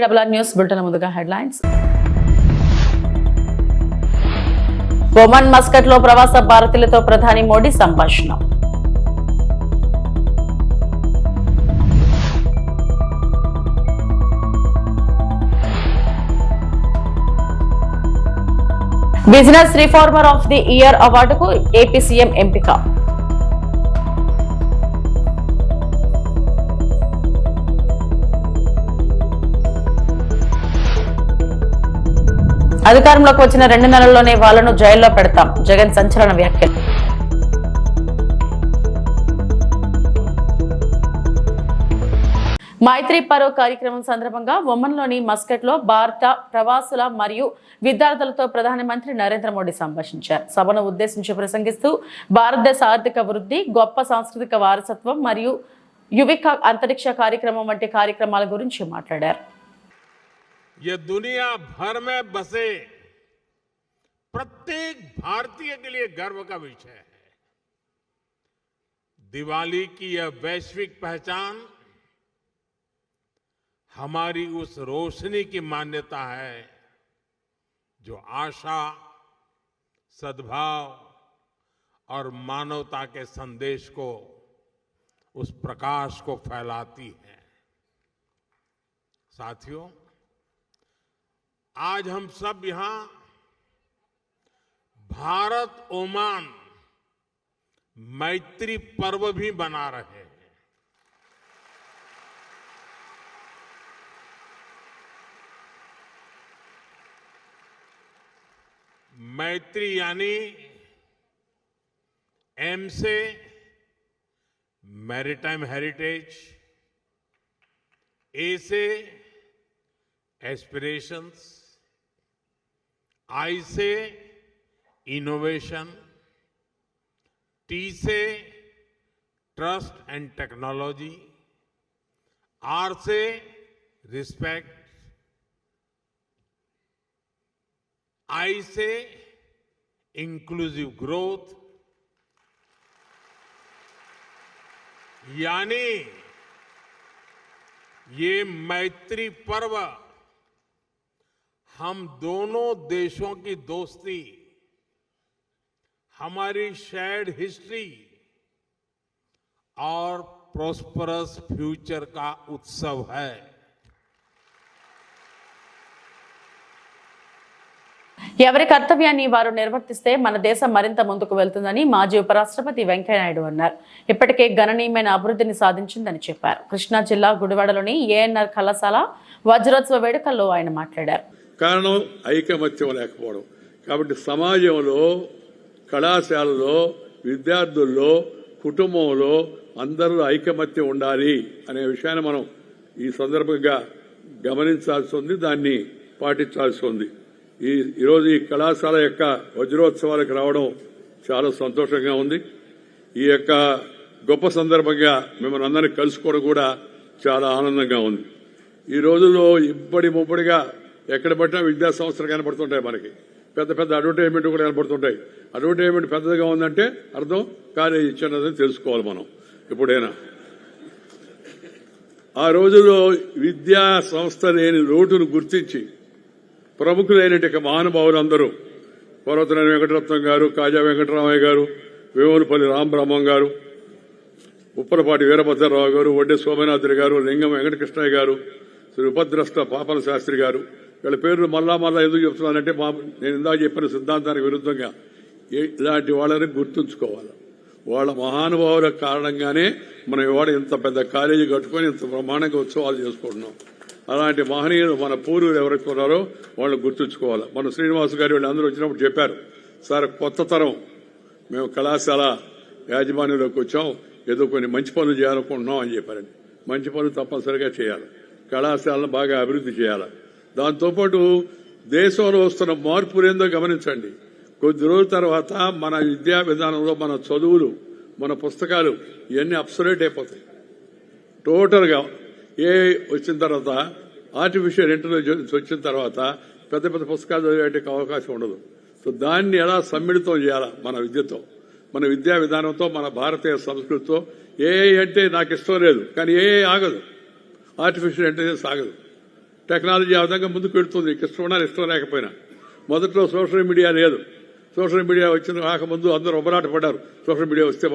KWR news bulletin ముందుగా headlines. Oman Muscat లో ప్రవాస భారతీయులతో ప్రధాని మోడీ సంభాషణ. Business reformer of the year అవార్డుకు ఏపీ సీఎం ఎంపిక. అధికారంలోకి వచ్చిన 2 నెలల్లోనే వాళ్లను జైల్లో పెడతాం, జగన్ సంచలన వ్యాఖ్యలు. మైత్రి పర్వ్ కార్యక్రమం సందర్భంగా ఒమన్లోని మస్కట్లో భారత ప్రవాసుల మరియు విద్యార్థులతో ప్రధానమంత్రి నరేంద్ర మోడీ సంభాషించారు. సభను ఉద్దేశించి ప్రసంగిస్తూ భారతదేశ ఆర్థిక వృద్ధి, గొప్ప సాంస్కృతిక వారసత్వం మరియు యువిక అంతరిక్ష కార్యక్రమం వంటి కార్యక్రమాల గురించి మాట్లాడారు. ये दुनिया भर में बसे प्रत्येक भारतीय के लिए गर्व का विषय है. दिवाली की यह वैश्विक पहचान हमारी उस रोशनी की मान्यता है जो आशा, सद्भाव और मानवता के संदेश को, उस प्रकाश को फैलाती है. साथियों, आज हम सब यहां भारत ओमान मैत्री पर्व भी मना रहे हैं. मैत्री यानी एम से मैरीटाइम हेरिटेज, ए से एस्पिरेशंस, आई से इनोवेशन, टी से ट्रस्ट एंड टेक्नोलॉजी, आर से रिस्पेक्ट, आई से इंक्लूसिव ग्रोथ, यानी ये मैत्री पर्व हम दोनों देशों की दोस्ती, हमारी शेयर्ड हिस्ट्री और प्रॉस्परस फ्यूचर का उत्सव है. ఎవరి కర్తవ్యాన్ని వారు నిర్వర్తిస్తే మన దేశం మరింత ముందుకు వెళ్తుందని మాజీ ఉపరాష్ట్రపతి వెంకయ్యనాయుడు అన్నారు. ఇప్పటికే గణనీయమైన అభివృద్ధిని సాధించిందని చెప్పారు. కృష్ణా జిల్లా గుడివాడలోని ఏఎన్ఆర్ కళాశాల వజ్రోత్సవ వేడుకల్లో ఆయన మాట్లాడారు. కారణం ఐకమత్యం లేకపోవడం. కాబట్టి సమాజంలో, కళాశాలలో, విద్యార్థుల్లో, కుటుంబంలో అందరూ ఐకమత్యం ఉండాలి అనే విషయాన్ని మనం ఈ సందర్భంగా గమనించాల్సి ఉంది, దాన్ని పాటించాల్సి ఉంది. ఈరోజు ఈ కళాశాల యొక్క వజ్రోత్సవాలకు రావడం చాలా సంతోషంగా ఉంది. ఈ యొక్క గొప్ప సందర్భంగా మిమ్మల్ని అందరినీ కలుసుకోవడం కూడా చాలా ఆనందంగా ఉంది. ఈ రోజుల్లో ఇబ్బడి ముబ్బడిగా ఎక్కడ పట్టినా విద్యా సంస్థలు కనపడుతుంటాయి. మనకి పెద్ద పెద్ద అడ్వర్టైజ్మెంట్ కూడా కనపడుతుంటాయి. అడ్వర్టైజ్మెంట్ పెద్దగా ఉందంటే అర్థం కాలేజీ ఇచ్చినదని తెలుసుకోవాలి మనం ఎప్పుడైనా. ఆ రోజుల్లో విద్యా సంస్థ లేని లోటును గుర్తించి ప్రముఖులైనటువంటి మహానుభావులందరూ పర్వతనేని వెంకటరత్నం గారు, కాజా వెంకటరామయ్య గారు, వేములపల్లి రామబ్రహ్మం గారు, ఉప్పలపాటి వీరభద్రరావు గారు, వడ్డే సోమనాథుడి గారు, లింగం వెంకటకృష్ణయ్య గారు, శ్రీ ఉపద్రష్ట పాపల శాస్త్రి గారు, వీళ్ళ పేర్లు మళ్ళా ఎందుకు చెప్తున్నానంటే నేను ఇందాక చెప్పిన సిద్ధాంతానికి విరుద్ధంగా ఇలాంటి వాళ్ళని గుర్తుంచుకోవాలి. వాళ్ళ మహానుభావుల కారణంగానే మనం ఇవాళ ఇంత పెద్ద కాలేజీ కట్టుకుని ఇంత బ్రహ్మాండంగా ఉత్సవాలు చేసుకుంటున్నాం. అలాంటి మహనీయులు మన పూర్వులు ఎవరైతే ఉన్నారో వాళ్ళని గుర్తుంచుకోవాలి. మన శ్రీనివాస్ గారు వీళ్ళందరూ వచ్చినప్పుడు చెప్పారు, సార్ కొత్త తరం మేము కళాశాల యాజమాన్యంలోకి వచ్చాం, ఏదో కొన్ని మంచి పనులు చేయాలనుకుంటున్నాం అని చెప్పారండి. మంచి పనులు తప్పనిసరిగా చేయాలి, కళాశాలను బాగా అభివృద్ధి చేయాలి. దాంతోపాటు దేశంలో వస్తున్న మార్పులేందో గమనించండి. కొద్ది రోజుల తర్వాత మన విద్యా విధానంలో మన చదువులు, మన పుస్తకాలు ఇవన్నీ అబ్సొల్యూట్ అయిపోతాయి. టోటల్గా ఏ వచ్చిన తర్వాత, ఆర్టిఫిషియల్ ఇంటెలిజెన్స్ వచ్చిన తర్వాత పెద్ద పెద్ద పుస్తకాలు చదివేటికి అవకాశం ఉండదు. సో దాన్ని ఎలా సమ్మిళితం చేయాలా మన విద్యతో, మన విద్యా విధానంతో, మన భారతీయ సంస్కృతితో. ఏ అంటే నాకు ఇష్టం లేదు, కానీ ఏ ఆగదు. ఆర్టిఫిషియల్ ఇంటెలిజెన్స్ ఆగదు, టెక్నాలజీ ఆ విధంగా ముందుకు పెడుతుంది. ఇష్టం ఉన్నా ఇష్టం లేకపోయినా. మొదట్లో సోషల్ మీడియా లేదు. సోషల్ మీడియా వచ్చిన కాకముందు అందరూ ఒబరాట పడ్డారు. సోషల్ మీడియా వస్తే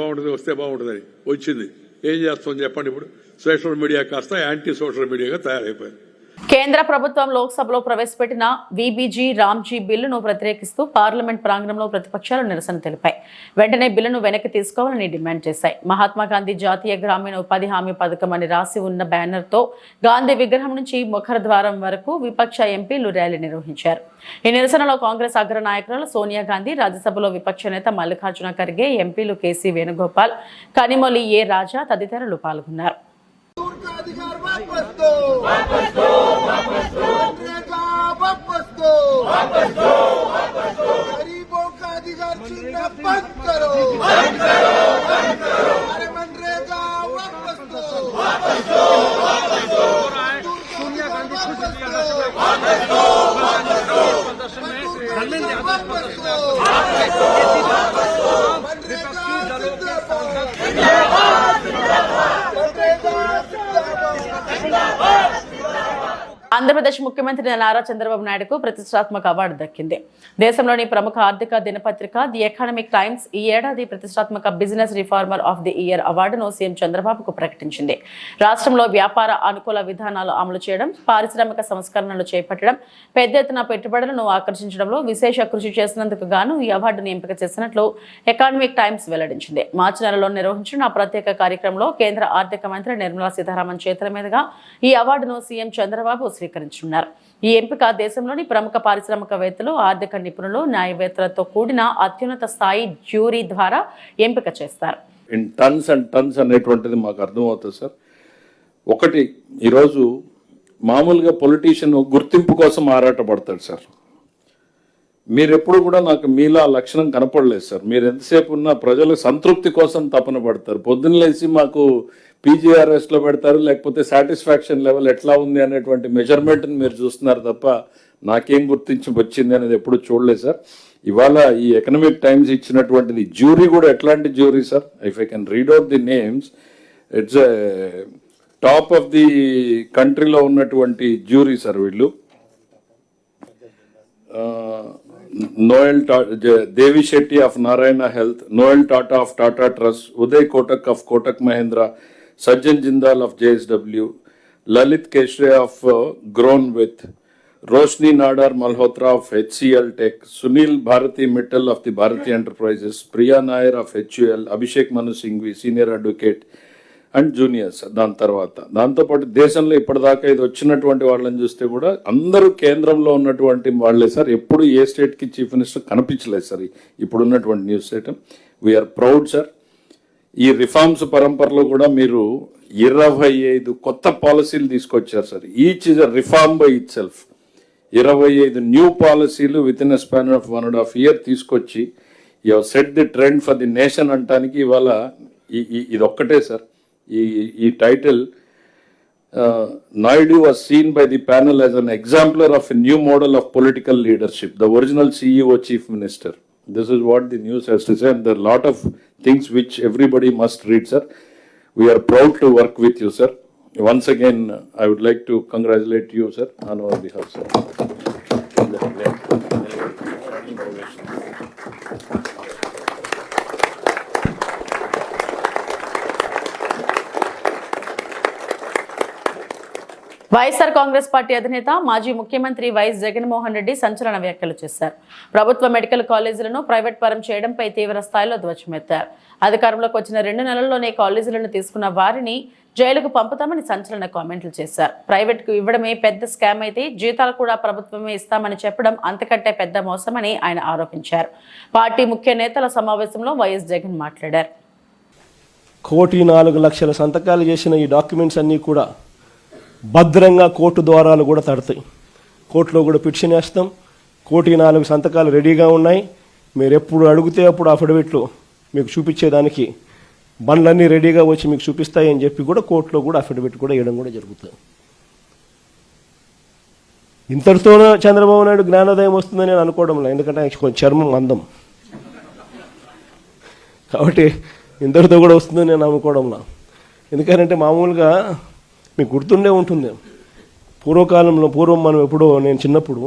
బాగుంటుందని. వచ్చింది. ఏం చేస్తాం చెప్పండి. ఇప్పుడు సోషల్ మీడియా కాస్త యాంటీ సోషల్ మీడియాగా తయారైపోయింది. కేంద్ర ప్రభుత్వం లోక్సభలో ప్రవేశపెట్టిన వీబీజీ రామ్జీ బిల్లును వ్యతిరేకిస్తూ పార్లమెంట్ ప్రాంగణంలో ప్రతిపక్షాలు నిరసన తెలిపాయి. వెంటనే బిల్లును వెనక్కి తీసుకోవాలని డిమాండ్ చేశాయి. మహాత్మాగాంధీ జాతీయ గ్రామీణ ఉపాధి హామీ పథకం అని రాసి ఉన్న బ్యానర్తో గాంధీ విగ్రహం నుంచి ముఖద్వారం వరకు విపక్ష ఎంపీలు ర్యాలీ నిర్వహించారు. ఈ నిరసనలో కాంగ్రెస్ అగ్ర నాయకురాలు సోనియా గాంధీ, రాజ్యసభలో విపక్ష నేత మల్లికార్జున ఖర్గే, ఎంపీలు కేసీ వేణుగోపాల్, కనిమొళి ఏ రాజా తదితరులు పాల్గొన్నారు. वापस दो वापस दो वापस दो मनरेगा वापस दो वापस दो वापस दो गरीबों का अधिकार छीनना बंद करो अरे मनरेगा वापस दो वापस दो वापस दो सोनिया गांधी वापस दो वापस दो वापस दो वापस दो मनरेगा ఆంధ్రప్రదేశ్ ముఖ్యమంత్రి నారా చంద్రబాబు నాయుడుకు ప్రతిష్టాత్మక అవార్డు దక్కింది. దేశంలోని ప్రముఖ ఆర్థిక దినపత్రిక ది ఎకనామిక్ టైమ్స్ ఈ ఏడాది ప్రతిష్టాత్మక business reformer of the year అవార్డును సీఎం చంద్రబాబుకు ప్రకటించింది. రాష్ట్రంలో వ్యాపార అనుకూల విధానాలు అమలు చేయడం, పారిశ్రామిక సంస్కరణలు చేపట్టడం, పెద్ద ఎత్తున పెట్టుబడులను ఆకర్షించడంలో విశేష కృషి చేసినందుకు గాను ఈ అవార్డును ఎంపిక చేసినట్లు ఎకనామిక్ టైమ్స్ వెల్లడించింది. మార్చి నెలలో నిర్వహించిన ప్రత్యేక కార్యక్రమంలో కేంద్ర ఆర్థిక మంత్రి నిర్మలా సీతారామన్ చేతుల మీదుగా ఈ అవార్డును సీఎం చంద్రబాబు స్వీకరించనున్నారు. ఈ ఎంపిక దేశంలోని ప్రముఖ పారిశ్రామికవేత్తలు, ఆర్థిక నిపుణులు, న్యాయవేత్తలతో కూడిన అత్యున్నత స్థాయి జ్యూరీ ద్వారా ఎంపిక చేస్తారు. ఇన్ టన్స్ అండ్ టన్స్ అనేటువంటిది మాకు అర్థమవుతుంది సార్. ఒకటి, ఈరోజు మామూలుగా పొలిటీషియన్ గుర్తింపు కోసం ఆరాటపడతాడు సార్. మీరు ఎప్పుడు కూడా నాకు మీలా లక్షణం కనపడలేదు సార్. మీరు ఎంతసేపు ఉన్న ప్రజల సంతృప్తి కోసం తపన పడతారు. పొద్దున్న లేచి మాకు పీజీఆర్ఎస్లో పెడతారు, లేకపోతే సాటిస్ఫాక్షన్ లెవెల్ ఎట్లా ఉంది అనేటువంటి మెజర్మెంట్ని మీరు చూస్తున్నారు తప్ప నాకేం గుర్తించి వచ్చింది అనేది ఎప్పుడు చూడలేదు సార్. ఇవాళ ఈ ఎకనామిక్ టైమ్స్ ఇచ్చినటువంటిది జ్యూరీ కూడా ఎట్లాంటి jury sir? If I can read out the names, it's top of the కంట్రీలో ఉన్నటువంటి జ్యూరీ సార్ వీళ్ళు. Noel Devi Shetty of Narayana Health, Noel Tata of Tata Trust, Uday Kotak of Kotak Mahindra, Sajjan Jindal of JSW, Lalit Keshre of Grown With, Roshni Nadar Malhotra of HCL Tech, Sunil Bharati Mittal of the Bharati Enterprises, Priya Nair of HUL, Abhishek Manu Singhvi, Senior Advocate and juniors. దాంతోపాటు దేశంలో ఇప్పటిదాకా ఇది వచ్చినటువంటి వాళ్ళని చూస్తే కూడా అందరూ కేంద్రంలో ఉన్నటువంటి వాళ్ళే సార్. ఎప్పుడు ఏ స్టేట్కి చీఫ్ మినిస్టర్ కనిపించలేదు సార్ ఇప్పుడున్నటువంటి news item. We're proud sir. ఈ రిఫార్మ్స్ పరంపరలో కూడా మీరు 25 కొత్త పాలసీలు తీసుకొచ్చారు sir. Each is a reform by itself. 25 new పాలసీలు within a span of 1.5 years తీసుకొచ్చి you have set the trend for the nation అంటానికి ఇవాళ ఇది ఒక్కటే సార్. ఈ title Naidu was seen by the panel as an exemplar of a new model of political leadership, the original CEO chief minister. This is what the news has to say, and there are a lot of things which everybody must read, sir. We are proud to work with you, sir. Once again, I would like to congratulate you, sir, on our behalf, sir. YSR Congress party అధినేత మాజీ ముఖ్యమంత్రి YS Jaganmohan Reddy సంచలన వ్యాఖ్యలు చేశారు. ప్రభుత్వ medical కాలేజీలను private పరం చేయడంపై తీవ్ర స్థాయిలో ధ్వజమెత్తారు. అధికారంలోకి వచ్చిన 2 నెలల్లోనే కాలేజీలను తీసుకున్న వారిని జైలుకు పంపుతామని సంచలన కామెంట్లు చేశారు. ప్రైవేట్కు ఇవ్వడమే పెద్ద స్కామ్ అయితే జీతాలు కూడా ప్రభుత్వమే ఇస్తామని చెప్పడం అంతకంటే పెద్ద మోసమని ఆయన ఆరోపించారు. పార్టీ ముఖ్య నేతల సమావేశంలో వైఎస్ జగన్ మాట్లాడారు. 1,04,00,000 సంతకాలు చేసిన ఈ డాక్యుమెంట్స్ అన్నీ కూడా భద్రంగా కోర్టు ద్వారాలు కూడా తడతాయి. కోర్టులో కూడా పిటిషన్ వేస్తాం. 1,04,00,000 సంతకాలు రెడీగా ఉన్నాయి. మీరు ఎప్పుడు అడిగితే అప్పుడు అఫిడవిట్లు మీకు చూపించేదానికి బండ్లన్నీ రెడీగా వచ్చి మీకు చూపిస్తాయి అని చెప్పి కూడా కోర్టులో కూడా అఫిడవిట్ కూడా వేయడం కూడా జరుగుతుంది. ఇంతటితోనే చంద్రబాబు నాయుడు జ్ఞానోదయం వస్తుందని నేను అనుకోవడంలో, ఎందుకంటే కొంచెం చర్మం అందం కాబట్టి ఇంతటితో కూడా వస్తుందని నేను అనుకోవడంలో. ఎందుకంటే మామూలుగా మీకు గుర్తుండే ఉంటుంది, పూర్వం మనం ఎప్పుడో నేను చిన్నప్పుడు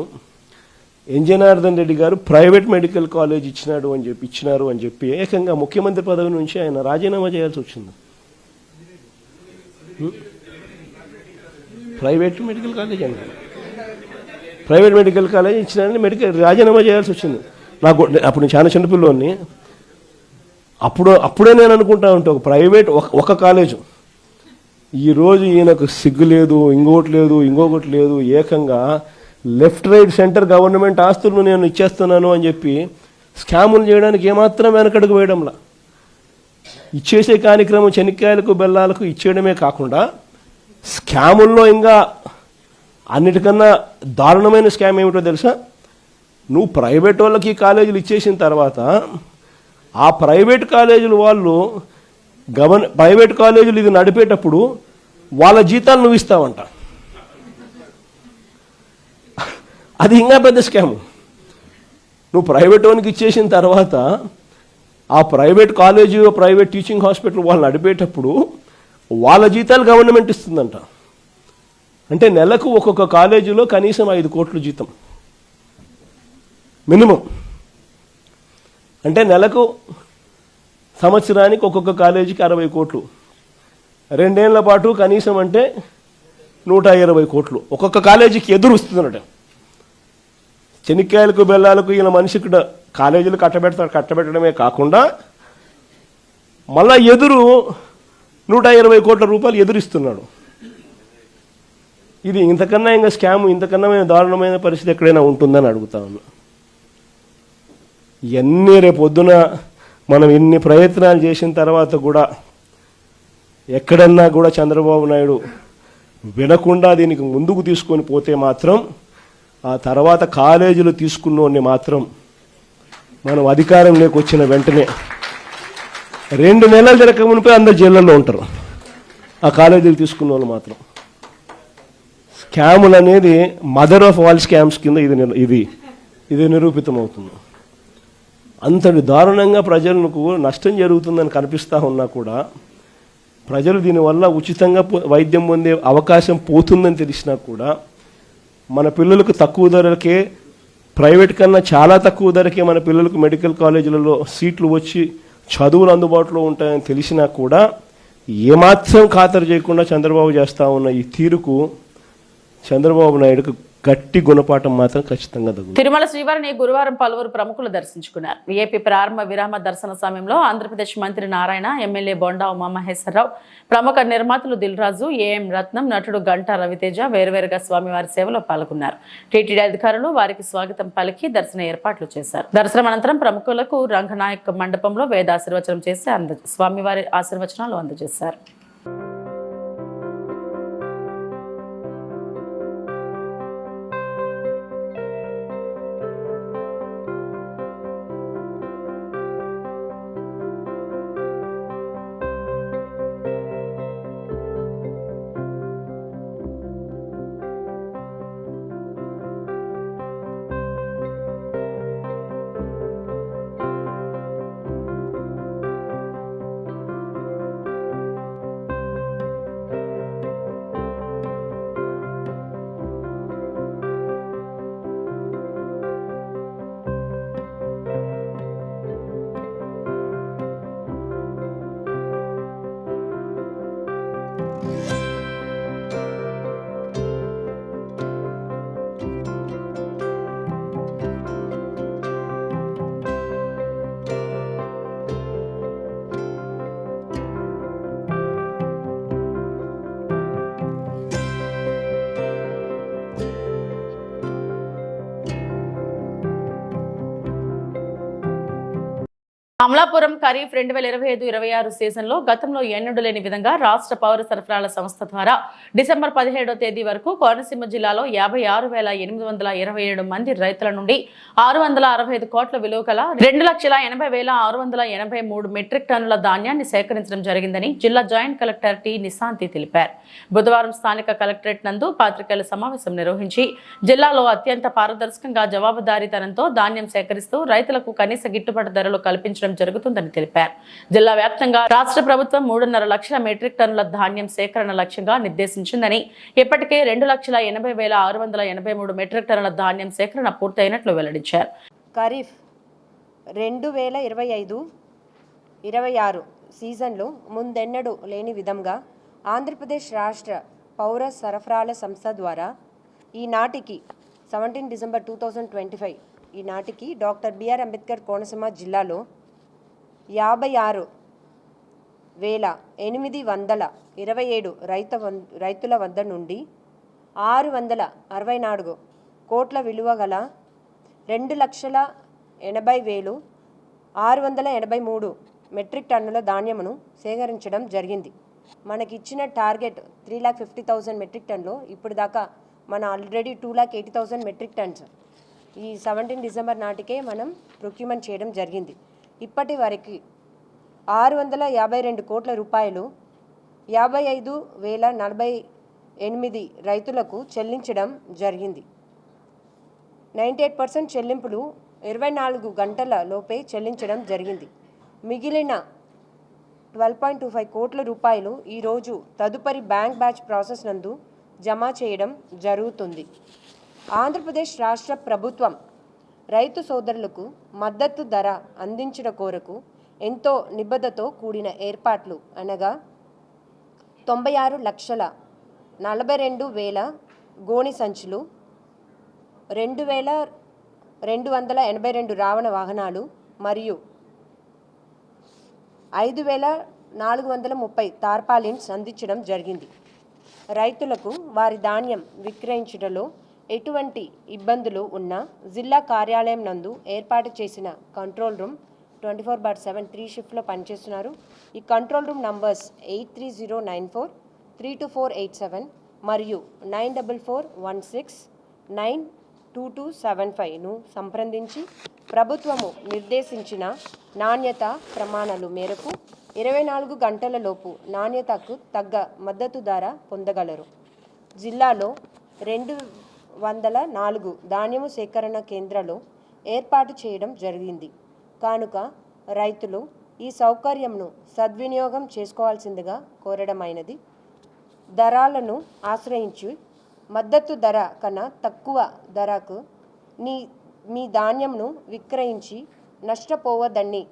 జనార్దన్ రెడ్డి గారు ప్రైవేట్ మెడికల్ కాలేజ్ ఇచ్చినారు అని చెప్పి ఏకంగా ముఖ్యమంత్రి పదవి నుంచి ఆయన రాజీనామా చేయాల్సి వచ్చింది. ప్రైవేట్ మెడికల్ కాలేజ్ ఇచ్చినారని రాజీనామా చేయాల్సి వచ్చింది. నాకు అప్పుడు నేను చాలా చిన్నపిల్లోని. అప్పుడే నేను అనుకుంటా ఉంటే ఒక కాలేజు ఈరోజు ఈయనకు సిగ్గు లేదు, ఇంకొకటి లేదు, ఏకంగా లెఫ్ట్ రైట్ సెంటర్ గవర్నమెంట్ ఆస్తులను నేను ఇచ్చేస్తున్నాను అని చెప్పి స్కాములు చేయడానికి ఏమాత్రం వెనకడుగు వేయడంలా. ఇచ్చేసే కార్యక్రమం చెనిక్కాయలకు బెల్లాలకు ఇచ్చేయడమే కాకుండా స్కాముల్లో ఇంకా అన్నిటికన్నా దారుణమైన స్కామ్ ఏమిటో తెలుసా? నువ్వు ప్రైవేట్ వాళ్ళకి కాలేజీలు ఇచ్చేసిన తర్వాత ఆ ప్రైవేట్ కాలేజీలు వాళ్ళు ప్రైవేట్ కాలేజీలు ఇది నడిపేటప్పుడు వాళ్ళ జీతాలు నువ్వు ఇస్తావంట. అది ఇంకా పెద్ద స్కాము. నువ్వు ప్రైవేట్ వానికి ఇచ్చేసిన తర్వాత ఆ private college private teaching hospital వాళ్ళు నడిపేటప్పుడు వాళ్ళ జీతాలు గవర్నమెంట్ ఇస్తుందంట. అంటే నెలకు ఒక్కొక్క కాలేజీలో కనీసం 5 కోట్ల జీతం మినిమం. అంటే నెలకు సంవత్సరానికి ఒక్కొక్క కాలేజీకి 60 కోట్లు, 2 ఏళ్ల పాటు కనీసం అంటే 120 కోట్లు ఒక్కొక్క కాలేజీకి ఎదురు వస్తుందన్నట. చెనిక్కాయలకు బెల్లాలకు ఈయన మనిషికి కాలేజీలు కట్టబెట్టడమే కాకుండా మళ్ళా ఎదురు 120 కోట్ల రూపాయలు ఎదురిస్తున్నాడు. ఇది ఇంతకన్నా ఇంకా స్కామ్, ఇంతకన్నా దారుణమైన పరిస్థితి ఎక్కడైనా ఉంటుందని అడుగుతా ఉన్నా. ఇవన్నీ రేపొద్దున మనం ఇన్ని ప్రయత్నాలు చేసిన తర్వాత కూడా ఎక్కడన్నా కూడా చంద్రబాబు నాయుడు వినకుండా దీనికి ముందుకు తీసుకొని పోతే మాత్రం ఆ తర్వాత కాలేజీలు తీసుకున్నోడిని మాత్రం మనం అధికారంలోకి వచ్చిన వెంటనే 2 నెలలు తిరగక మునిపే అందరు జైళ్ళల్లో ఉంటారు. ఆ కాలేజీలు తీసుకున్న వాళ్ళు మాత్రం. స్కాములు అనేది మదర్ ఆఫ్ ఆల్ స్కామ్స్ కింద ఇది నిరూపితం అవుతుంది. అంతటి దారుణంగా ప్రజలకు నష్టం జరుగుతుందని కనిపిస్తూ ఉన్నా కూడా ప్రజలు దీనివల్ల ఉచితంగా వైద్యం పొందే అవకాశం పోతుందని తెలిసినా కూడా మన పిల్లలకు తక్కువ ధరకే, ప్రైవేట్ కన్నా చాలా తక్కువ ధరకే మన పిల్లలకు మెడికల్ కాలేజీలలో సీట్లు వచ్చి చదువులు అందుబాటులో ఉంటాయని తెలిసినా కూడా ఏమాత్రం ఖాతరు చేయకుండా చంద్రబాబు చేస్తూ ఉన్న ఈ తీరుకు చంద్రబాబు నాయుడుకు గట్టి గుణపాఠం మాత్రం ఖచ్చితంగా తగ్గుతుంది. తిరుమల శ్రీవారిని గురువారం పలువురు ప్రముఖులు దర్శించుకున్నారు. ఏపీ ప్రారంభ విరామ దర్శన సమయంలో ఆంధ్రప్రదేశ్ మంత్రి నారాయణ, ఎమ్మెల్యే బొండా ఉమామహేశ్వరరావు, ప్రముఖ నిర్మాతలు దిల్ రాజు, ఏఎం రత్నం, నటుడు గంటా రవితేజ వేరువేరుగా స్వామివారి సేవలో పాల్గొన్నారు. టీటీడీ అధికారులు వారికి స్వాగతం పలికి దర్శన ఏర్పాట్లు చేశారు. దర్శనం అనంతరం ప్రముఖులకు రంగనాయక్ మండపంలో వేదాశీర్వచనం చేసి స్వామివారి ఆశీర్వచనాలు అందజేశారు. అమలాపురం ఖరీఫ్ 2025-26 సీజన్లో గతంలో ఎన్నడూ లేని విధంగా రాష్ట్ర పౌర సరఫరాల సంస్థ ద్వారా డిసెంబర్ 17వ తేదీ వరకు కోనసీమ జిల్లాలో 56,827 మంది రైతుల నుండి 665 కోట్ల విలువ గల 2,80,683 మెట్రిక్ టన్నుల ధాన్యాన్ని సేకరించడం జరిగిందని జిల్లా జాయింట్ కలెక్టర్ టి నిశాంతి తెలిపారు. బుధవారం స్థానిక కలెక్టరేట్ నందు పాత్రికేయుల సమావేశం నిర్వహించి జిల్లాలో అత్యంత పారదర్శకంగా జవాబుదారీతనంతో ధాన్యం సేకరిస్తూ రైతులకు కనీస గిట్టుబాటు ధరలు కల్పించడం సేకరించడం జరుగుతుందని తెలిపారు. జిల్లా వ్యాప్తంగా రాష్ట్ర ప్రభుత్వం 3.5 లక్షల మెట్రిక్ టన్నుల ధాన్యం సేకరణ లక్ష్యంగా నిర్దేశించిందని, ఇప్పటికే 2,80,683 మెట్రిక్ టన్నుల ధాన్యం సేకరణ పూర్తయినట్లు వెల్లడించారు. ఖరీఫ్ 2025-26 సీజన్లో ముందెన్నడూ లేని విధంగా ఆంధ్రప్రదేశ్ రాష్ట్ర పౌర సరఫరాల సంస్థ ద్వారా ఈనాటికి 17 డిసెంబర్ 2025 ఈనాటికి డాక్టర్ బిఆర్ అంబేద్కర్ కోనసీమ జిల్లాలో 56,827 రైతుల వద్ద నుండి 664 కోట్ల విలువ గల 2,80,683 మెట్రిక్ టన్నుల ధాన్యమును సేకరించడం జరిగింది. మనకిచ్చిన టార్గెట్ 3,50,000 మెట్రిక్ టన్నులు. ఇప్పుడు దాకా మన ఆల్రెడీ 2,80,000 మెట్రిక్ టన్స్ ఈ 17 డిసెంబర్ నాటికే మనం ప్రొక్యూర్మెంట్ చేయడం జరిగింది. ఇప్పటి వరకు 652 కోట్ల రూపాయలు 55,048 రైతులకు చెల్లించడం జరిగింది. 98% చెల్లింపులు 24 గంటల లోపే చెల్లించడం జరిగింది. మిగిలిన 12.25 కోట్ల రూపాయలు ఈరోజు తదుపరి బ్యాంక్ బ్యాచ్ ప్రాసెస్ నందు జమ చేయడం జరుగుతుంది. ఆంధ్రప్రదేశ్ రాష్ట్ర ప్రభుత్వం రైతు సోదరులకు మద్దతు ధర అందించడం కోరకు ఎంతో నిబద్ధతతో కూడిన ఏర్పాట్లు అనగా 96,42,000 గోని సంచులు, 2,282 రావణ వాహనాలు మరియు 5,430 టార్పాలిన్స్ అందించడం జరిగింది. రైతులకు వారి ధాన్యం విక్రయించడంలో ఎటువంటి ఇబ్బందులు ఉన్నా జిల్లా కార్యాలయం నందు ఏర్పాటు చేసిన కంట్రోల్ రూమ్ 24/7 3 షిఫ్ట్లో పనిచేస్తున్నారు. ఈ కంట్రోల్ రూమ్ నంబర్స్ 8309432487 మరియు 9441692275ను సంప్రదించి ప్రభుత్వము నిర్దేశించిన నాణ్యత ప్రమాణాల మేరకు 24 గంటల లోపు నాణ్యతకు తగ్గ మద్దతు ధర పొందగలరు. జిల్లాలో 204 ధాన్యము సేకరణ కేంద్రాలు ఏర్పాటు చేయడం జరిగింది కానుక రైతులు ఈ సౌకర్యంను సద్వినియోగం చేసుకోవాల్సిందిగా కోరడమైనది. ధరలను ఆశ్రయించి మద్దతు ధర కన్నా తక్కువ ధరకు మీ ధాన్యంను విక్రయించి నష్టపోవద్దని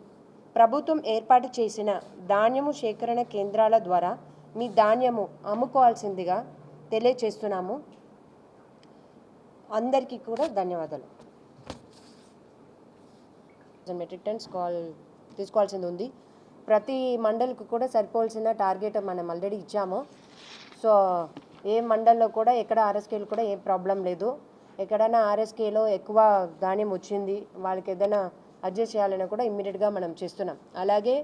ప్రభుత్వం ఏర్పాటు చేసిన ధాన్యము సేకరణ కేంద్రాల ద్వారా మీ ధాన్యము అమ్ముకోవాల్సిందిగా తెలియచేస్తున్నాము. అందరికీ కూడా ధన్యవాదాలు. మెట్రిక్ టన్స్ తీసుకోవాల్సింది ఉంది. ప్రతి మండలికి కూడా సరిపోవాల్సిన టార్గెట్ మనం ఆల్రెడీ ఇచ్చాము. సో ఏ మండల్లో కూడా ఎక్కడ ఆర్ఎస్కేలు కూడా ఏ ప్రాబ్లం లేదు. ఎక్కడైనా ఆర్ఎస్కేలో ఎక్కువ ధాన్యం వచ్చింది వాళ్ళకి ఏదైనా అడ్జస్ట్ చేయాలన్నా కూడా ఇమ్మీడియట్గా మనం చేస్తున్నాం. అలాగే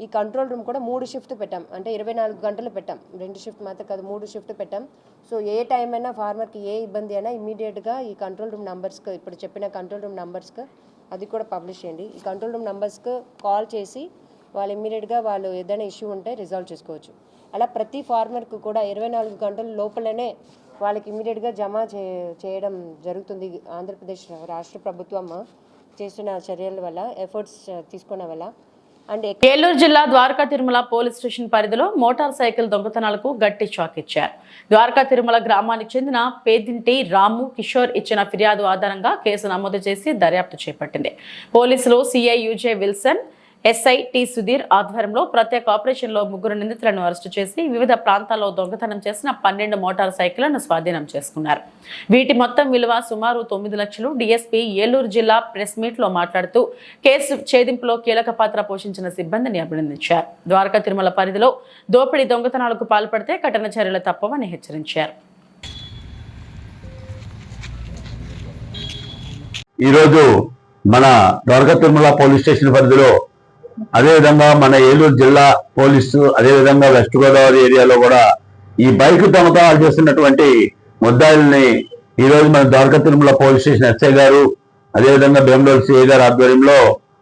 ఈ కంట్రోల్ రూమ్ కూడా 3 షిఫ్ట్ పెట్టాం, అంటే 24 గంటలు పెట్టాం. 2 షిఫ్ట్ మాత్రం కాదు, 3 షిఫ్ట్ పెట్టాం. సో ఏ టైం అయినా ఫార్మర్కి ఏ ఇబ్బంది అయినా ఇమ్మీడియట్గా ఈ కంట్రోల్ రూమ్ నంబర్స్కి, ఇప్పుడు చెప్పిన కంట్రోల్ రూమ్ నంబర్స్కి అది కూడా పబ్లిష్ చేయండి. ఈ కంట్రోల్ రూమ్ నంబర్స్కి కాల్ చేసి వాళ్ళు ఇమ్మీడియట్గా వాళ్ళు ఏదైనా ఇష్యూ ఉంటే రిజాల్వ్ చేసుకోవచ్చు. అలా ప్రతి ఫార్మర్కి కూడా 24 గంటల లోపలనే వాళ్ళకి ఇమ్మీడియట్గా జమ చేయడం జరుగుతుంది. ఆంధ్రప్రదేశ్ రాష్ట్ర ప్రభుత్వం చేస్తున్న చర్యల వల్ల, ఎఫర్ట్స్ తీసుకున్న వల్ల. అండ్ ఏలూరు జిల్లా ద్వారకా తిరుమల పోలీస్ స్టేషన్ పరిధిలో మోటార్ సైకిల్ దొంగతనాలకు గట్టి షాక్ ఇచ్చారు. ద్వారకా తిరుమల గ్రామానికి చెందిన పేదింటి రాము కిషోర్ ఇచ్చిన ఫిర్యాదు ఆధారంగా కేసు నమోదు చేసి దర్యాప్తు చేపట్టింది. పోలీసులు CI UJ Wilson, SI T Sudheer ఆధ్వర్యంలో ప్రత్యేక ఆపరేషన్లో 3 నిందితులను అరెస్టు చేసి వివిధ ప్రాంతాల్లో దొంగతనం చేసిన 12 మోటార్ సైకిళ్లను స్వాధీనం చేసుకున్నారు. వీటి మొత్తం విలువ సుమారు 9 లక్షలు. డీఎస్పీ ఏలూరు జిల్లా ప్రెస్ మీట్ లో మాట్లాడుతూ కేసు ఛేదింపులో కీలక పాత్ర పోషించిన సిబ్బందిని అభినందించారు. ద్వారకా తిరుమల పరిధిలో దోపిడీ దొంగతనాలకు పాల్పడితే కఠిన చర్యలు తప్పవని హెచ్చరించారు. ఈరోజు మన ద్వారకా తిరుమల పోలీస్ స్టేషన్ పరిధిలో, అదేవిధంగా మన ఏలూరు జిల్లా పోలీసు, అదేవిధంగా వెస్ట్ గోదావరి ఏరియాలో కూడా ఈ బైక్ దొంగతనాలు చేస్తున్నటువంటి ముద్దాయిల్ని ఈరోజు మన Dwaraka Tirumala police station SI గారు, అదేవిధంగా బెంగళూరు సిఐ గారు ఆధ్వర్యంలో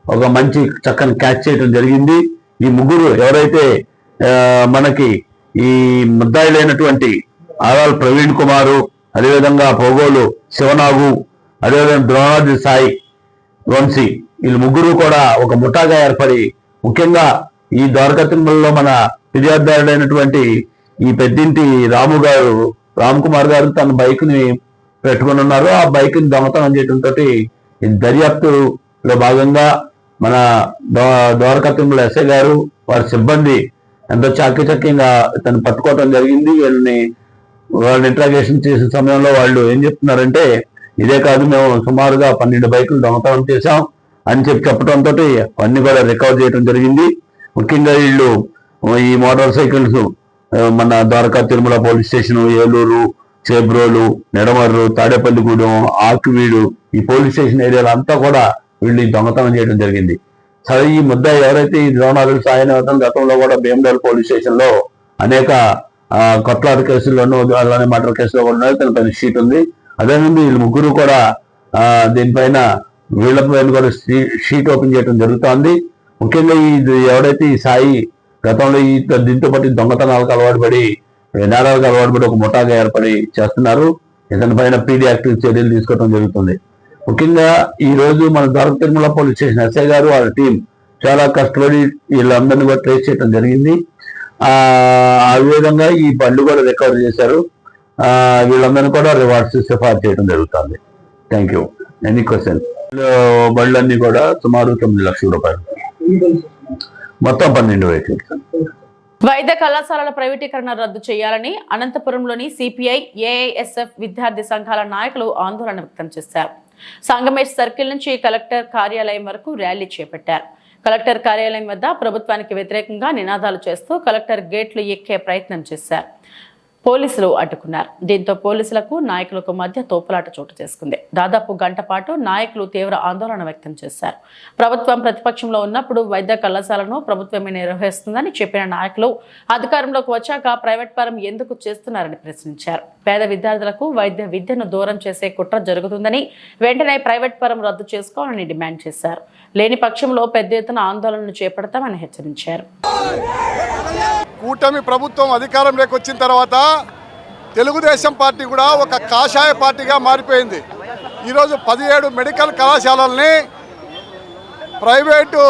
ఒక మంచి చక్కని క్యాచ్ చేయడం జరిగింది. ఈ 3 ఎవరైతే మనకి ఈ ముద్దాయిలైనటువంటి ఆరాల్ ప్రవీణ్ కుమారు, అదేవిధంగా పోగోలు శివనాగు, అదేవిధంగా ద్రోణాది సాయి వంశీ వీళ్ళు ముగ్గురు కూడా ఒక ముఠాగా ఏర్పడి ముఖ్యంగా ఈ ద్వారకా తిరుమలలో మన ఫిర్యాదుదారుడైనటువంటి ఈ పెద్దింటి రామ్ కుమార్ గారు తన బైక్ ని పెట్టుకుని ఉన్నారు. ఆ బైక్ ని దొంగతనం చేయడంతో దర్యాప్తులో భాగంగా మన ద్వారకా తిరుమల ఎస్ఐ గారు వారి సిబ్బంది ఎంతో చాకచక్యంగా తను పట్టుకోవడం జరిగింది. వాళ్ళని ఇంట్రాగేషన్ చేసే సమయంలో వాళ్ళు ఏం చెప్తున్నారంటే, ఇదే కాదు మేము సుమారుగా 12 బైకులు దొంగతనం చేశాం అని చెప్పడంతో అన్ని కూడా రికవర్ చేయడం జరిగింది. ముఖ్యంగా వీళ్ళు ఈ మోటార్ సైకిల్స్ మన ద్వారకా తిరుమల పోలీస్ స్టేషన్, ఏలూరు, చేబ్రోలు, నెడమర్రు, తాడేపల్లిగూడెం, ఆకువీడు ఈ పోలీస్ స్టేషన్ ఏరియాలో అంతా కూడా వీళ్ళు దొంగతనం చేయడం జరిగింది. సరే, ఈ ముద్దాయి ఎవరైతే ఈ ద్రోణాదులు సాయనవతం గతంలో కూడా భీమడోల్ పోలీస్ స్టేషన్ లో అనేక కొట్లాట కేసుల్లోనూ అలానే మర్డర్ కేసులో కూడా తన పైన షీట్ ఉంది. అదేవిధంగా వీళ్ళు ముగ్గురు కూడా దీనిపైన వీళ్ళపైన కూడా షీట్ ఓపెన్ చేయడం జరుగుతోంది. ముఖ్యంగా ఎవరైతే ఈ సాయి గతంలో దీంతో పాటు దొంగతనాలకు అలవాటు పడి నేరాలకు అలవాటు పడి ఒక ముఠాగా ఏర్పడి చేస్తున్నారు. ఇతని పైన పీడీ యాక్టివ్ చర్యలు తీసుకోవడం జరుగుతుంది. ముఖ్యంగా ఈ రోజు మన Dwaraka Tirumala police station SI గారు వాళ్ళ టీం చాలా కష్టపడి వీళ్ళందరినీ కూడా ట్రేస్ చేయడం జరిగింది. ఆ విధంగా ఈ బండ్లు కూడా రికవర్ చేశారు. వీళ్ళందరినీ కూడా రివార్డ్స్ సిఫార్సు చేయడం జరుగుతుంది. Thank you. Any question? బళ్ళన్నీ కూడా సుమారు 9 లక్షల రూపాయలు, మొత్తం 12 వెహికల్స్. వైద్య కళాశాలల ప్రైవేటీకరణ రద్దు చేయాలని అనంతపురంలోని సిపిఐ, ఏఐఎస్ఎఫ్ విద్యార్థి సంఘాల నాయకులు ఆందోళన వ్యక్తం చేశారు. సంగమేష్ సర్కిల్ నుంచి కలెక్టర్ కార్యాలయం వరకు ర్యాలీ చేపట్టారు. కలెక్టర్ కార్యాలయం వద్ద ప్రభుత్వానికి వ్యతిరేకంగా నినాదాలు చేస్తూ కలెక్టర్ గేట్లు ఎక్కే ప్రయత్నం చేశారు. పోలీసులు అడ్డుకున్నారు. దీంతో పోలీసులకు నాయకులకు మధ్య తోపులాట చోటు చేసుకుంది. దాదాపు గంట పాటు నాయకులు తీవ్ర ఆందోళన వ్యక్తం చేశారు. ప్రభుత్వం ప్రతిపక్షంలో ఉన్నప్పుడు వైద్య కళాశాలను ప్రభుత్వమే నిర్వహిస్తుందని చెప్పిన నాయకులు అధికారంలోకి వచ్చాక ప్రైవేట్ పరం ఎందుకు చేస్తున్నారని ప్రశ్నించారు. పేద విద్యార్థులకు వైద్య విద్యను దూరం చేసే కుట్ర జరుగుతుందని వెంటనే ప్రైవేట్ పరం రద్దు చేసుకోవాలని డిమాండ్ చేశారు. లేని పక్షంలో పెద్ద ఎత్తున ఆందోళనలు చేపడతామని హెచ్చరించారు. కూటమి ప్రభుత్వం అధికారంలోకి వచ్చిన తర్వాత తెలుగుదేశం పార్టీ కూడా ఒక కాషాయ పార్టీగా మారిపోయింది. ఈరోజు 17 మెడికల్ కళాశాలల్ని ప్రైవేటు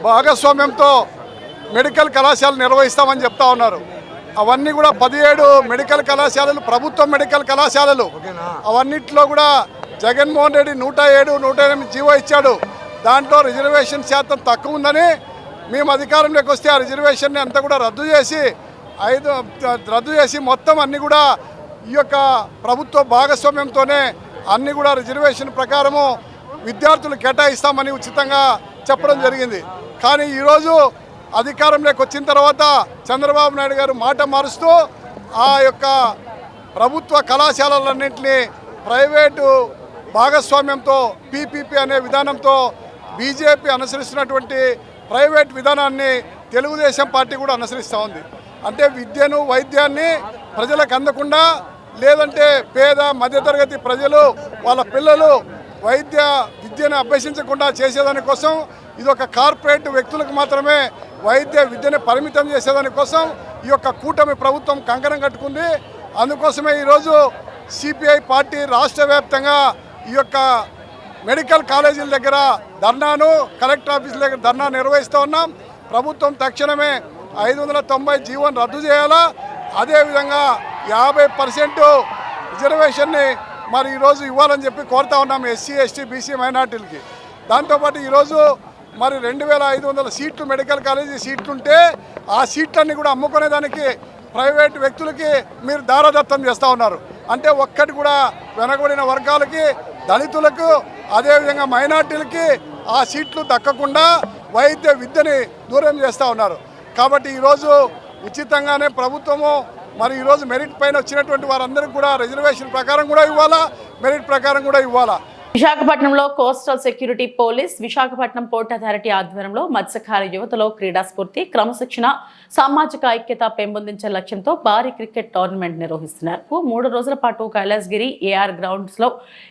భాగస్వామ్యంతో మెడికల్ కళాశాలలు నిర్వహిస్తామని చెప్తా ఉన్నారు. అవన్నీ కూడా 17 మెడికల్ కళాశాలలు ప్రభుత్వ మెడికల్ కళాశాలలు. అవన్నిట్లో కూడా జగన్మోహన్ రెడ్డి 107, 108 జీవో ఇచ్చాడు. దాంట్లో రిజర్వేషన్ శాతం తక్కువ ఉందని మేము అధికారంలోకి వస్తే ఆ రిజర్వేషన్ని అంతా కూడా రద్దు చేసి మొత్తం అన్ని కూడా ఈ యొక్క ప్రభుత్వ భాగస్వామ్యంతోనే అన్ని కూడా రిజర్వేషన్ ప్రకారము విద్యార్థులు కేటాయిస్తామని ఉచితంగా చెప్పడం జరిగింది. కానీ ఈరోజు అధికారంలోకి వచ్చిన తర్వాత చంద్రబాబు నాయుడు గారు మాట మారుస్తూ ఆ యొక్క ప్రభుత్వ కళాశాలలన్నింటినీ ప్రైవేటు భాగస్వామ్యంతో పీపీపీ అనే విధానంతో బీజేపీ అనుసరిస్తున్నటువంటి ప్రైవేట్ విధానాన్ని తెలుగుదేశం పార్టీ కూడా అనుసరిస్తూ ఉంది. అంటే విద్యను, వైద్యాన్ని ప్రజలకు అందకుండా, లేదంటే పేద మధ్యతరగతి ప్రజలు వాళ్ళ పిల్లలు విద్యను అభ్యసించకుండా చేసేదానికోసం, ఇది ఒక కార్పొరేట్ వ్యక్తులకు మాత్రమే వైద్య విద్యను పరిమితం చేసేదానికోసం ఈ యొక్క కూటమి ప్రభుత్వం కంకణం కట్టుకుంది. అందుకోసమే ఈరోజు సిపిఐ పార్టీ రాష్ట్ర వ్యాప్తంగా ఈ యొక్క మెడికల్ కాలేజీల దగ్గర ధర్నాను, కలెక్టర్ ఆఫీసుల దగ్గర ధర్నా నిర్వహిస్తూ ఉన్నాం. ప్రభుత్వం తక్షణమే 590 జీవోను రద్దు చేయాలా, అదేవిధంగా 50% రిజర్వేషన్ని మరి ఈరోజు ఇవ్వాలని చెప్పి కోరుతా ఉన్నాం ఎస్సీ, ఎస్టీ, బీసీ మైనార్టీలకి. దాంతోపాటు ఈరోజు మరి 2500 సీట్లు మెడికల్ కాలేజీ సీట్లుంటే ఆ సీట్లన్నీ కూడా అమ్ముకునేదానికి ప్రైవేట్ వ్యక్తులకి మీరు దారదత్తం చేస్తూ ఉన్నారు. అంటే ఒక్కటి కూడా వెనకబడిన వర్గాలకి, దళితులకు, అదేవిధంగా మైనార్టీలకి ఆ సీట్లు దక్కకుండా వైద్య విద్యని దూరం చేస్తూ ఉన్నారు. కాబట్టి ఈరోజు ఉచితంగానే ప్రభుత్వము మరి ఈరోజు మెరిట్ పైన వచ్చినటువంటి వారందరికీ కూడా రిజర్వేషన్ ప్రకారం కూడా ఇవ్వాలా, మెరిట్ ప్రకారం కూడా ఇవ్వాలా. విశాఖపట్నంలో coastal security police, Visakhapatnam port authority ఆధ్వర్యంలో మత్స్యకార యువతలో క్రీడా స్ఫూర్తి, క్రమశిక్షణ, సామాజిక ఐక్యత పెంపొందించే లక్ష్యంతో భారీ క్రికెట్ టోర్నమెంట్ నిర్వహిస్తున్నారు. 3 రోజుల పాటు కైలాసగిరి ఏఆర్ గ్రౌండ్స్ లో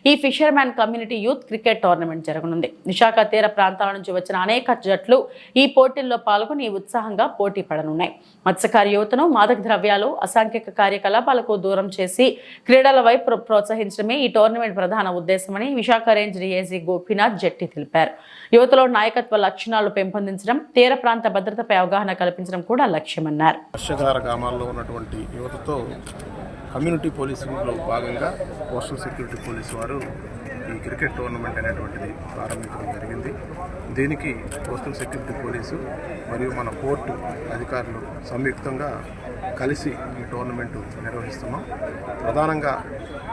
ఈ fisherman community youth cricket tournament జరగనుంది. విశాఖ తీర ప్రాంతాల నుంచి వచ్చిన అనేక జట్లు ఈ పోటీల్లో పాల్గొని ఉత్సాహంగా పోటీ పడనున్నాయి. మత్స్యకార యువతను మాదక ద్రవ్యాలు, అసాంఘిక కార్యకలాపాలకు దూరం చేసి క్రీడల వైపు ప్రోత్సహించడమే ఈ టోర్నమెంట్ ప్రధాన ఉద్దేశమని విశాఖ రేంజ్ డీఐజీ గోపీనాథ్ జెట్టి తెలిపారు. యువతలో నాయకత్వ లక్షణాలు పెంపొందించడం, తీర ప్రాంత భద్రతపై అవగాహన కల్పించడం కూడా లక్ష్యమన్నారు. మత్స్యకార గ్రామాల్లో ఉన్నటువంటి యువతతో కమ్యూనిటీ పోలీసింగ్లో భాగంగా కోస్టల్ సెక్యూరిటీ పోలీసు వారు ఈ క్రికెట్ టోర్నమెంట్ అనేటువంటిది ప్రారంభించడం జరిగింది. దీనికి కోస్టల్ సెక్యూరిటీ పోలీసు మరియు మన పోర్టు అధికారులు సంయుక్తంగా కలిసి ఈ టోర్నమెంటు నిర్వహిస్తున్నాం. ప్రధానంగా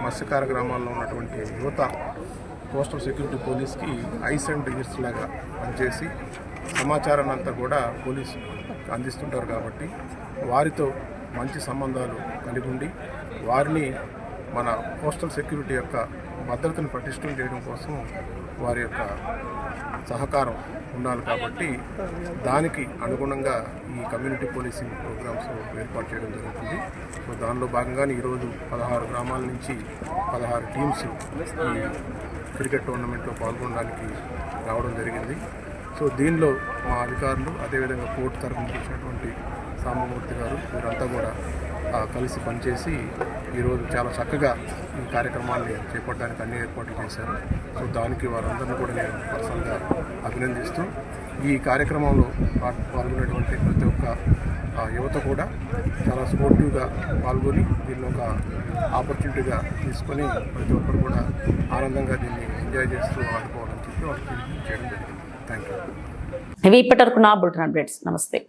మత్స్యకార గ్రామాల్లో ఉన్నటువంటి యువత కోస్టల్ సెక్యూరిటీ పోలీస్కి ఐస్ అండ్ ఈర్స్ లాగా పనిచేసి సమాచారాన్ని అంతా కూడా పోలీసు అందిస్తుంటారు. కాబట్టి వారితో మంచి సంబంధాలు కలిగి ఉండి వారిని మన కోస్టల్ సెక్యూరిటీ యొక్క భద్రతను పటిష్టం చేయడం కోసం వారి యొక్క సహకారం ఉండాలి. కాబట్టి దానికి అనుగుణంగా ఈ కమ్యూనిటీ పోలీసింగ్ ప్రోగ్రామ్స్ ఏర్పాటు చేయడం జరుగుతుంది. సో దానిలో భాగంగానే ఈరోజు 16 గ్రామాల నుంచి 16 టీమ్స్ ఈ క్రికెట్ టోర్నమెంట్లో పాల్గొనడానికి రావడం జరిగింది. సో దీనిలో మా అధికారులు, అదేవిధంగా కోర్టు తరఫున వచ్చినటువంటి సాంబమూర్తి గారు వీరంతా కూడా కలిసి పనిచేసి ఈరోజు చాలా చక్కగా ఈ కార్యక్రమాన్ని చేపట్టడానికి అన్ని ఏర్పాట్లు చేశారు. సో దానికి వారందరినీ కూడా నేను పర్సనల్గా అభినందిస్తూ ఈ కార్యక్రమంలో పాల్గొనేటువంటి ప్రతి ఒక్క యువత కూడా చాలా స్పోర్టివ్గా పాల్గొని దీన్ని ఒక ఆపర్చునిటీగా తీసుకొని ప్రతి ఒక్కరు కూడా ఆనందంగా దీన్ని ఎంజాయ్ చేస్తూ ఆడుకోవాలని చెప్పి వాళ్ళకి చేయడం జరిగింది. Thank you. ఇవి ఇప్పటివరకు నా బులెటిన్ అప్డేట్స్. నమస్తే.